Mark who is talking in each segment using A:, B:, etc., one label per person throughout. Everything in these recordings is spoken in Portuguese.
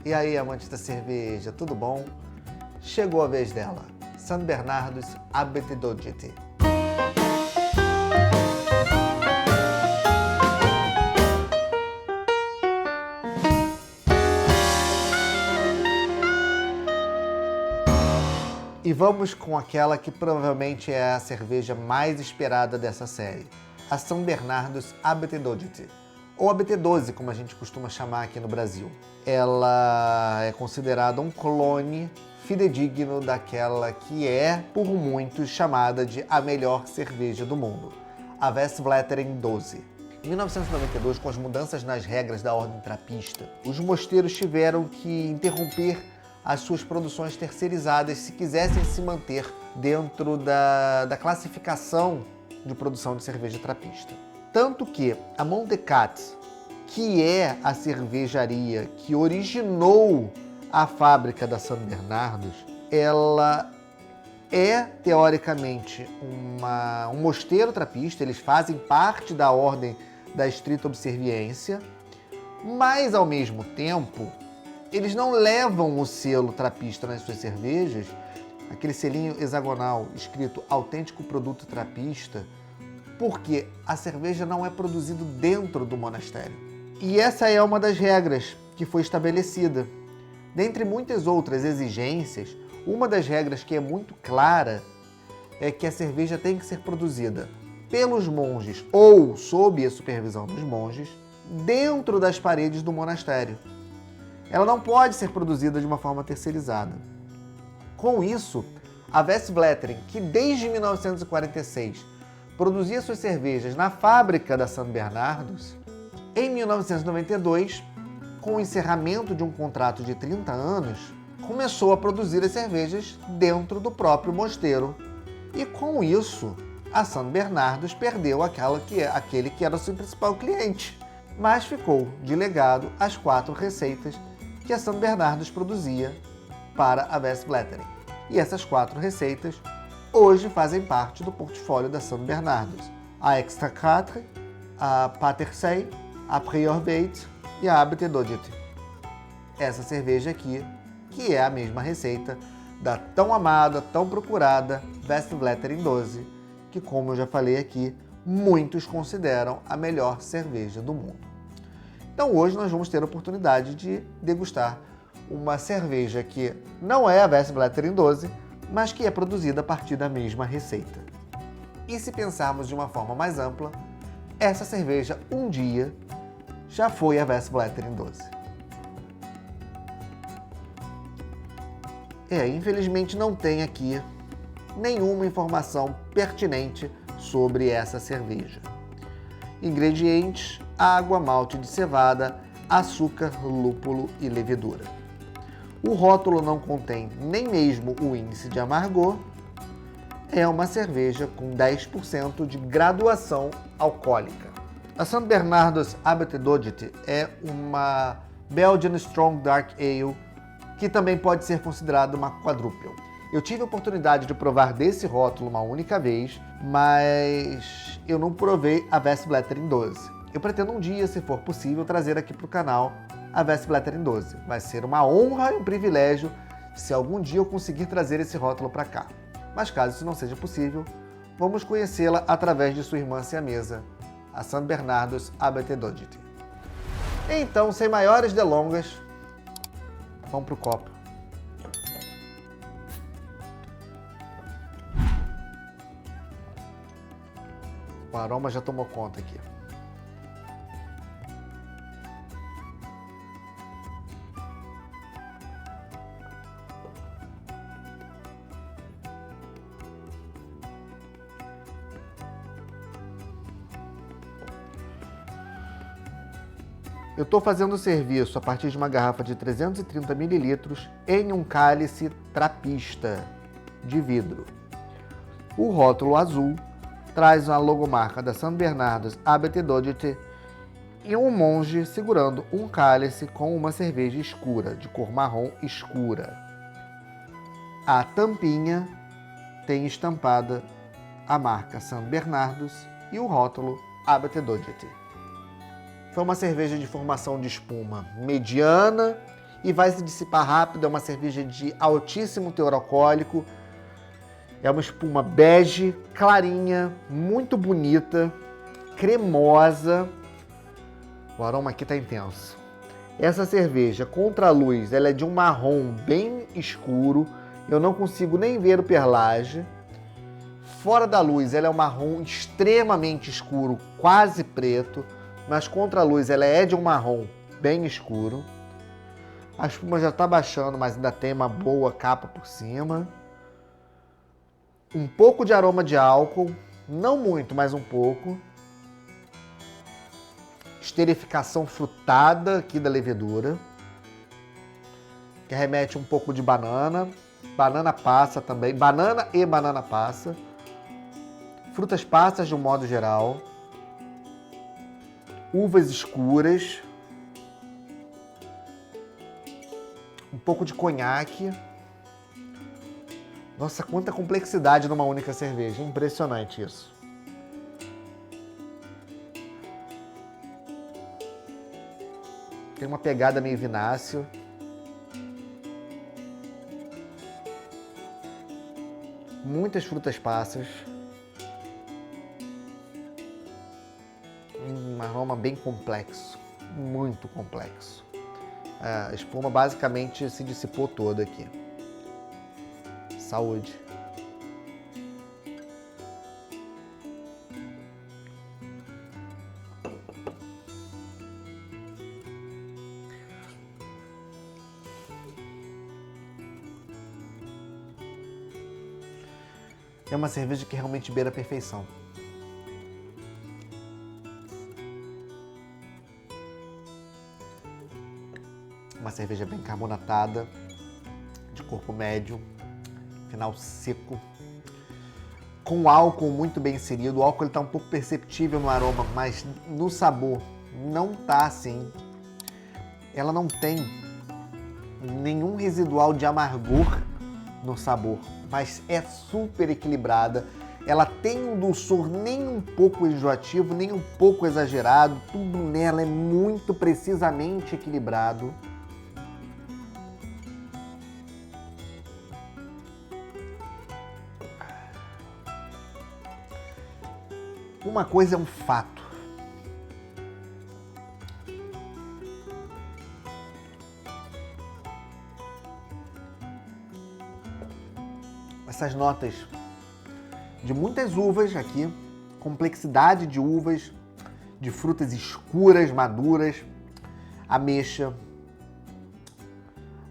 A: E aí, amantes da cerveja, tudo bom? Chegou a vez dela. San Bernardos Abete-Dodite. E vamos com aquela que provavelmente é a cerveja mais esperada dessa série, a San Bernardos Abete-Dodite, ou ABT-12, como a gente costuma chamar aqui no Brasil. Ela é considerada um clone fidedigno daquela que é, por muitos, chamada de a melhor cerveja do mundo, a Westvleteren 12. Em 1992, com as mudanças nas regras da ordem trapista, os mosteiros tiveram que interromper as suas produções terceirizadas se quisessem se manter dentro da classificação de produção de cerveja trapista. Tanto que a Montecat, que é a cervejaria que originou a fábrica da San Bernardos, ela é, teoricamente, um mosteiro trapista, eles fazem parte da ordem da estrita observiência, mas, ao mesmo tempo, eles não levam o selo trapista nas suas cervejas, aquele selinho hexagonal escrito autêntico produto trapista, porque a cerveja não é produzida dentro do monastério. E essa é uma das regras que foi estabelecida. Dentre muitas outras exigências, uma das regras que é muito clara é que a cerveja tem que ser produzida pelos monges ou sob a supervisão dos monges dentro das paredes do monastério. Ela não pode ser produzida de uma forma terceirizada. Com isso, a Westvleteren, que desde 1946 produzia suas cervejas na fábrica da San Bernardos, em 1992, com o encerramento de um contrato de 30 anos, começou a produzir as cervejas dentro do próprio mosteiro. E com isso, a San Bernardos perdeu aquele que era o seu principal cliente, mas ficou de legado as 4 receitas que a San Bernardos produzia para a Westvleteren. E essas 4 receitas hoje fazem parte do portfólio da San Bernardos. A Extra 4, a Patersei, a Priorbate e a Abete-Dodite. Essa cerveja aqui, que é a mesma receita da tão amada, tão procurada Westvleteren 12, que, como eu já falei aqui, muitos consideram a melhor cerveja do mundo. Então hoje nós vamos ter a oportunidade de degustar uma cerveja que não é a Westvleteren 12, mas que é produzida a partir da mesma receita. E se pensarmos de uma forma mais ampla, essa cerveja um dia já foi a Westvleteren 12. Infelizmente não tem aqui nenhuma informação pertinente sobre essa cerveja. Ingredientes: água, malte de cevada, açúcar, lúpulo e levedura. O rótulo não contém nem mesmo o índice de amargor. É uma cerveja com 10% de graduação alcoólica. A San Bernardos Abete-Dodite é uma Belgian Strong Dark Ale, que também pode ser considerada uma quadruple. Eu tive a oportunidade de provar desse rótulo uma única vez, mas eu não provei a Westvleteren 12. Eu pretendo um dia, se for possível, trazer aqui para o canal a Westvleteren 12. Vai ser uma honra e um privilégio se algum dia eu conseguir trazer esse rótulo para cá. Mas caso isso não seja possível, vamos conhecê-la através de sua irmã siamesa, a San Bernardos Abete-Dodite. Então, sem maiores delongas, vamos para o copo. O aroma já tomou conta aqui. Eu estou fazendo o serviço a partir de uma garrafa de 330 ml em um cálice trapista de vidro. O rótulo azul traz a logomarca da San Bernardos Abete-Dodite e um monge segurando um cálice com uma cerveja escura, de cor marrom escura. A tampinha tem estampada a marca San Bernardos e o rótulo Abete-Dodite. Foi uma cerveja de formação de espuma mediana e vai se dissipar rápido. É uma cerveja de altíssimo teor alcoólico. É uma espuma bege, clarinha, muito bonita, cremosa. O aroma aqui tá intenso. Essa cerveja, contra a luz, ela é de um marrom bem escuro. Eu não consigo nem ver o perlage. Fora da luz, ela é um marrom extremamente escuro, quase preto. Mas contra a luz, ela é de um marrom bem escuro. A espuma já está baixando, mas ainda tem uma boa capa por cima. Um pouco de aroma de álcool, não muito, mas um pouco. Esterificação frutada aqui da levedura, que remete um pouco de banana. Banana passa também, banana e banana passa. Frutas passas de um modo geral. Uvas escuras. Um pouco de conhaque. Nossa, quanta complexidade numa única cerveja. Impressionante isso. Tem uma pegada meio vináceo. Muitas frutas passas. Um aroma bem complexo. Muito complexo. A espuma basicamente se dissipou toda aqui. Saúde. É uma cerveja que realmente beira a perfeição. Uma cerveja bem carbonatada, de corpo médio, final seco, com álcool muito bem inserido. O álcool está um pouco perceptível no aroma, mas no sabor não está assim. Ela não tem nenhum residual de amargor no sabor, mas é super equilibrada. Ela tem um dulçor nem um pouco enjoativo, nem um pouco exagerado. Tudo nela é muito precisamente equilibrado. Uma coisa é um fato. Essas notas de muitas uvas aqui, complexidade de uvas, de frutas escuras, maduras, ameixa,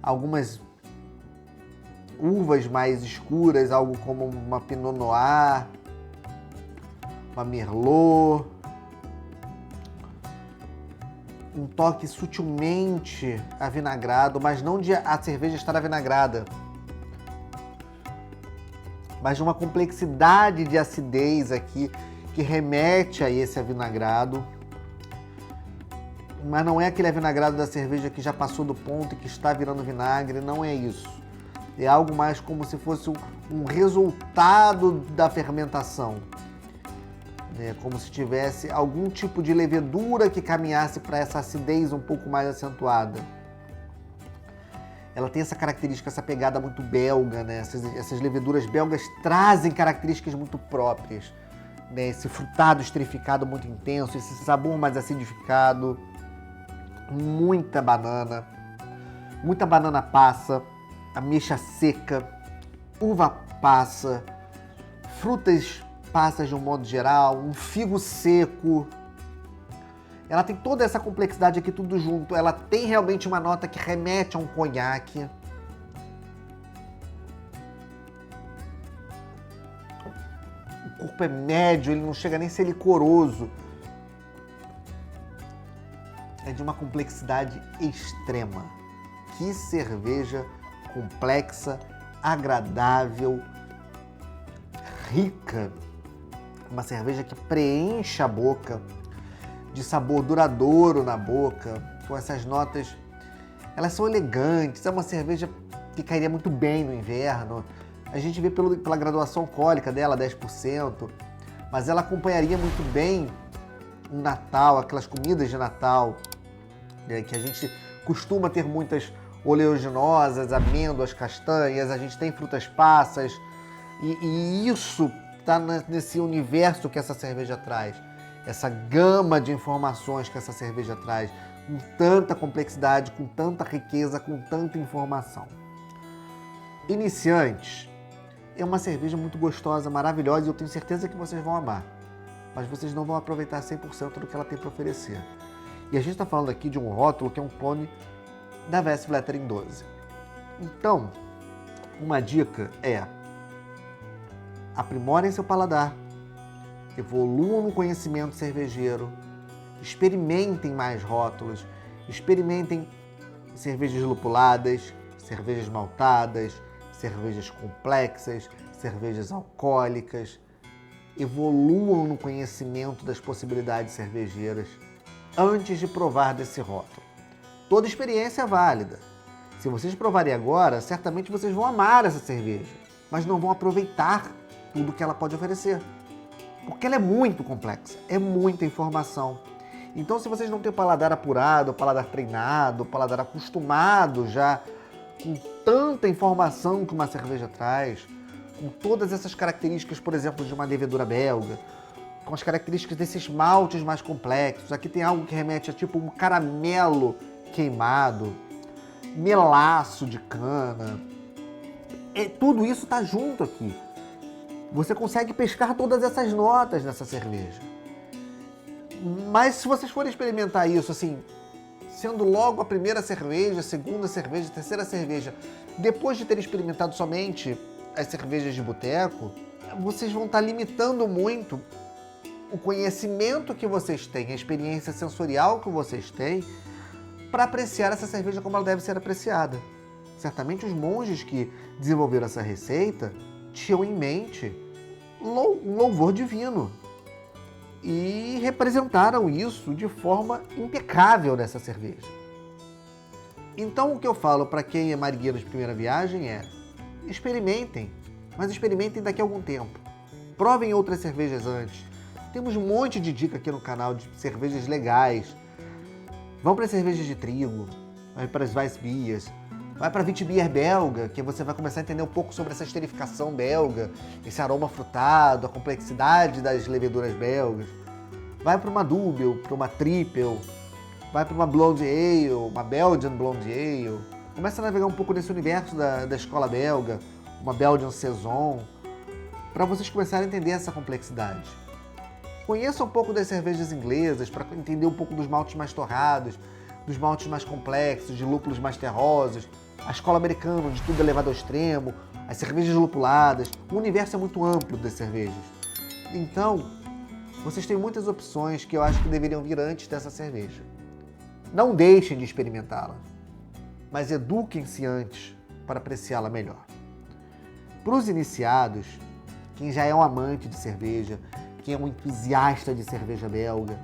A: algumas uvas mais escuras, algo como uma Pinot Noir, uma Merlot, um toque sutilmente avinagrado, mas não de a cerveja estar avinagrada, mas de uma complexidade de acidez aqui que remete a esse avinagrado. Mas não é aquele avinagrado da cerveja que já passou do ponto e que está virando vinagre, não é isso. É algo mais como se fosse um resultado da fermentação. É como se tivesse algum tipo de levedura que caminhasse para essa acidez um pouco mais acentuada. Ela tem essa característica, essa pegada muito belga, né? Essas leveduras belgas trazem características muito próprias, né? Esse frutado esterificado muito intenso, esse sabor mais acidificado, muita banana passa, ameixa seca, uva passa, frutas passas de um modo geral, um figo seco. Ela tem toda essa complexidade aqui tudo junto. Ela tem realmente uma nota que remete a um conhaque. O corpo é médio, ele não chega nem a ser licoroso. É de uma complexidade extrema. Que cerveja complexa, agradável, rica. Uma cerveja que preenche a boca, de sabor duradouro na boca, com essas notas. Elas são elegantes, é uma cerveja que cairia muito bem no inverno. A gente vê pela graduação alcoólica dela, 10%, mas ela acompanharia muito bem um Natal, aquelas comidas de Natal, que a gente costuma ter muitas oleaginosas, amêndoas, castanhas, a gente tem frutas passas, e isso está nesse universo que essa cerveja traz, essa gama de informações que essa cerveja traz, com tanta complexidade, com tanta riqueza, com tanta informação. Iniciantes, é uma cerveja muito gostosa, maravilhosa, e eu tenho certeza que vocês vão amar, mas vocês não vão aproveitar 100% do que ela tem para oferecer. E a gente está falando aqui de um rótulo que é um clone da Westvleteren 12. Então, uma dica é: aprimorem seu paladar, evoluam no conhecimento cervejeiro, experimentem mais rótulos, experimentem cervejas lupuladas, cervejas maltadas, cervejas complexas, cervejas alcoólicas. Evoluam no conhecimento das possibilidades cervejeiras antes de provar desse rótulo. Toda experiência é válida. Se vocês provarem agora, certamente vocês vão amar essa cerveja, mas não vão aproveitar tudo que ela pode oferecer, porque ela é muito complexa, é muita informação. Então, se vocês não têm o paladar apurado, o paladar treinado, o paladar acostumado já com tanta informação que uma cerveja traz, com todas essas características, por exemplo, de uma levedura belga, com as características desses maltes mais complexos, aqui tem algo que remete a tipo um caramelo queimado, melaço de cana, tudo isso está junto aqui. Você consegue pescar todas essas notas nessa cerveja. Mas se vocês forem experimentar isso, assim, sendo logo a primeira cerveja, a segunda cerveja, a terceira cerveja, depois de ter experimentado somente as cervejas de boteco, vocês vão estar limitando muito o conhecimento que vocês têm, a experiência sensorial que vocês têm, para apreciar essa cerveja como ela deve ser apreciada. Certamente os monges que desenvolveram essa receita tinham em mente um louvor divino e representaram isso de forma impecável nessa cerveja. Então o que eu falo para quem é marinheiro de primeira viagem é: experimentem, mas experimentem daqui a algum tempo. Provem outras cervejas antes. Temos um monte de dica aqui no canal de cervejas legais. Vão para as cervejas de trigo, vai para as Weissbiers, vai para a Witbier belga, que você vai começar a entender um pouco sobre essa esterificação belga, esse aroma frutado, a complexidade das leveduras belgas. Vai para uma Double, para uma Triple, vai para uma Blonde Ale, uma Belgian Blonde Ale. Começa a navegar um pouco nesse universo da escola belga, uma Belgian Saison, para vocês começarem a entender essa complexidade. Conheça um pouco das cervejas inglesas para entender um pouco dos maltes mais torrados, dos maltes mais complexos, de lúpulos mais terrosos, a escola americana, onde tudo é levado ao extremo, as cervejas lupuladas. O universo é muito amplo das cervejas. Então, vocês têm muitas opções que eu acho que deveriam vir antes dessa cerveja. Não deixem de experimentá-la, mas eduquem-se antes para apreciá-la melhor. Para os iniciados, quem já é um amante de cerveja, quem é um entusiasta de cerveja belga,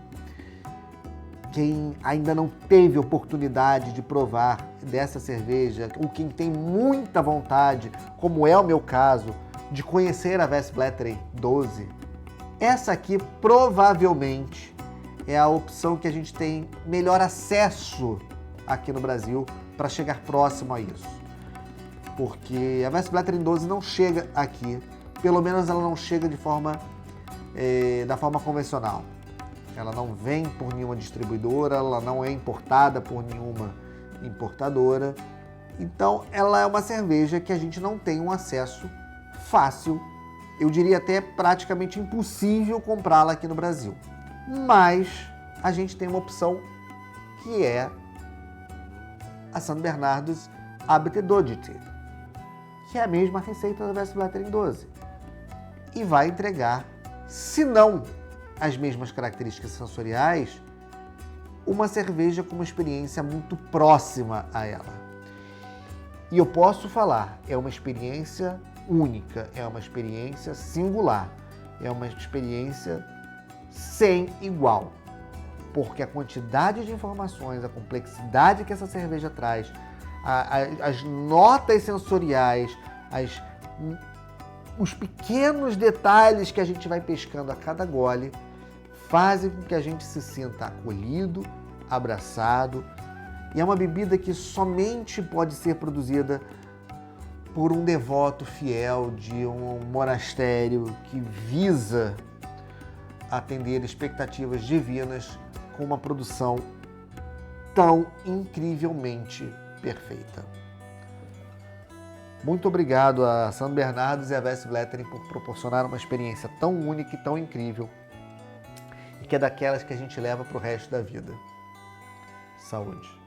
A: quem ainda não teve oportunidade de provar dessa cerveja, ou quem tem muita vontade, como é o meu caso, de conhecer a Westvleteren 12, essa aqui provavelmente é a opção que a gente tem melhor acesso aqui no Brasil para chegar próximo a isso. Porque a Westvleteren 12 não chega aqui, pelo menos ela não chega da forma convencional. Ela não vem por nenhuma distribuidora, ela não é importada por nenhuma importadora. Então, ela é uma cerveja que a gente não tem um acesso fácil, eu diria até praticamente impossível comprá-la aqui no Brasil. Mas a gente tem uma opção que é a St. Bernardo's Abtedodite, que é a mesma receita da Westvleteren 12 e vai entregar, se não as mesmas características sensoriais, uma cerveja com uma experiência muito próxima a ela. E eu posso falar, é uma experiência única, é uma experiência singular, é uma experiência sem igual, porque a quantidade de informações, a complexidade que essa cerveja traz, as notas sensoriais, os pequenos detalhes que a gente vai pescando a cada gole, fazem com que a gente se sinta acolhido, abraçado E é uma bebida que somente pode ser produzida por um devoto fiel de um monastério que visa atender expectativas divinas com uma produção tão incrivelmente perfeita. Muito obrigado a São Bernardo e a Westvleteren por proporcionar uma experiência tão única e tão incrível e que é daquelas que a gente leva para o resto da vida. Saúde!